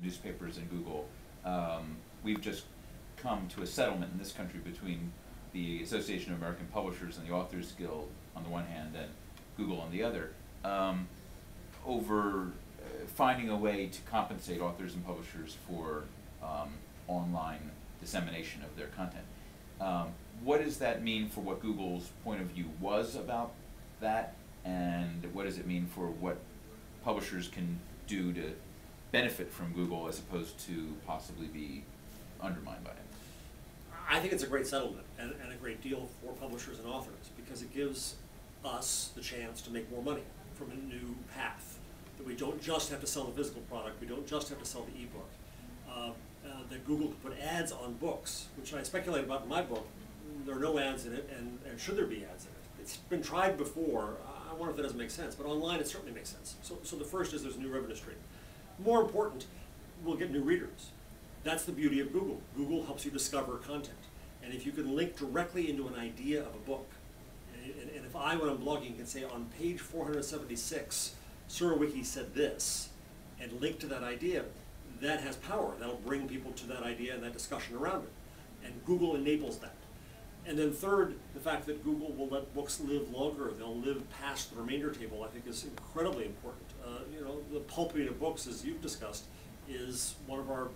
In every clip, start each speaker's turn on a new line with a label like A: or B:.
A: newspapers and Google. We've just come to a settlement in this country between the Association of American Publishers and the Authors Guild on the one hand and Google on the other, over finding a way to compensate authors and publishers for online dissemination of their content. What does that mean for what Google's point of view was about that, and what does it mean for what publishers can do to benefit from Google as opposed to possibly be undermined by it?
B: I think it's a great settlement and a great deal for publishers and authors, because it gives us the chance to make more money from a new path. That we don't just have to sell the physical product, we don't just have to sell the ebook. That Google could put ads on books, which I speculate about in my book. There are no ads in it, and should there be ads in it? It's been tried before. I wonder if that doesn't make sense, but online it certainly makes sense. So the first is there's a new revenue stream. More important, we'll get new readers. That's the beauty of Google. Google helps you discover content. And if you can link directly into an idea of a book, and if I, when I'm blogging, can say on page 476, Surawiki said this, and link to that idea, that has power. That'll bring people to that idea and that discussion around it. And Google enables that. And then third, the fact that Google will let books live longer, they'll live past the remainder table, I think is incredibly important. The pulping of books, as you've discussed, is one of our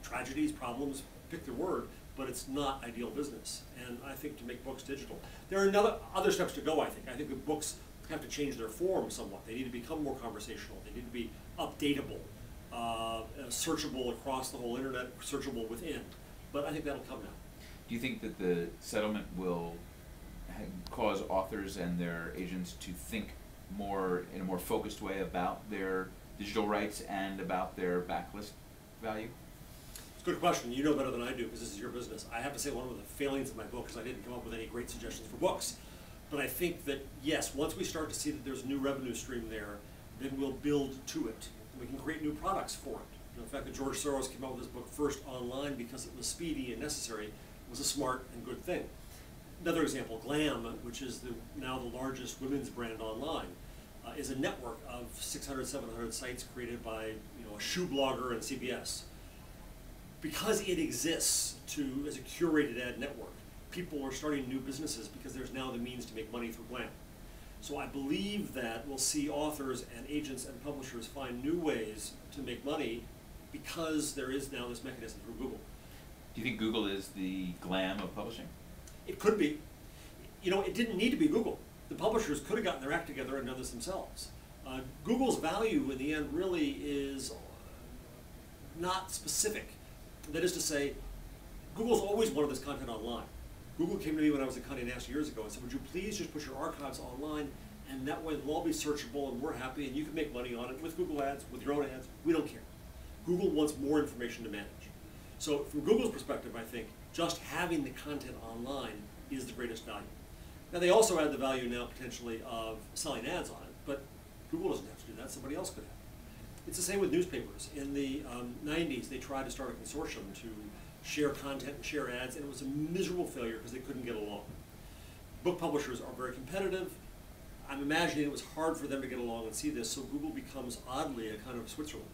B: tragedies, problems, pick your word, but it's not ideal business. And I think to make books digital, there are other steps to go, I think. I think that books have to change their form somewhat. They need to become more conversational. They need to be updatable, searchable across the whole internet, searchable within. But I think that'll come now.
A: Do you think that the settlement will cause authors and their agents to think more in a more focused way about their digital rights and about their backlist value?
B: It's a good question. You know better than I do because this is your business. I have to say one of the failings of my book is I didn't come up with any great suggestions for books. But I think that, yes, once we start to see that there's a new revenue stream there, then we'll build to it. We can create new products for it. The fact that George Soros came out with his book first online because it was speedy and necessary was a smart and good thing. Another example, Glam, which is now the largest women's brand online, is a network of 600, 700 sites created by a shoe blogger and CBS. Because it exists as a curated ad network, people are starting new businesses because there's now the means to make money through Glam. So I believe that we'll see authors and agents and publishers find new ways to make money because there is now this mechanism through Google.
A: Do you think Google is the Glam of publishing?
B: It could be. It didn't need to be Google. The publishers could have gotten their act together and done this themselves. Google's value in the end really is not specific. That is to say, Google's always wanted this content online. Google came to me when I was at Condé Nast years ago and said, would you please just put your archives online, and that way they'll all be searchable and we're happy and you can make money on it with Google ads, with your own ads. We don't care. Google wants more information to manage. So from Google's perspective, I think just having the content online is the greatest value. Now they also add the value now potentially of selling ads on it, but Google doesn't have to do that, somebody else could have. It's the same with newspapers. In the 90s, they tried to start a consortium to share content and share ads, and it was a miserable failure because they couldn't get along. Book publishers are very competitive. I'm imagining it was hard for them to get along and see this, so Google becomes oddly a kind of Switzerland.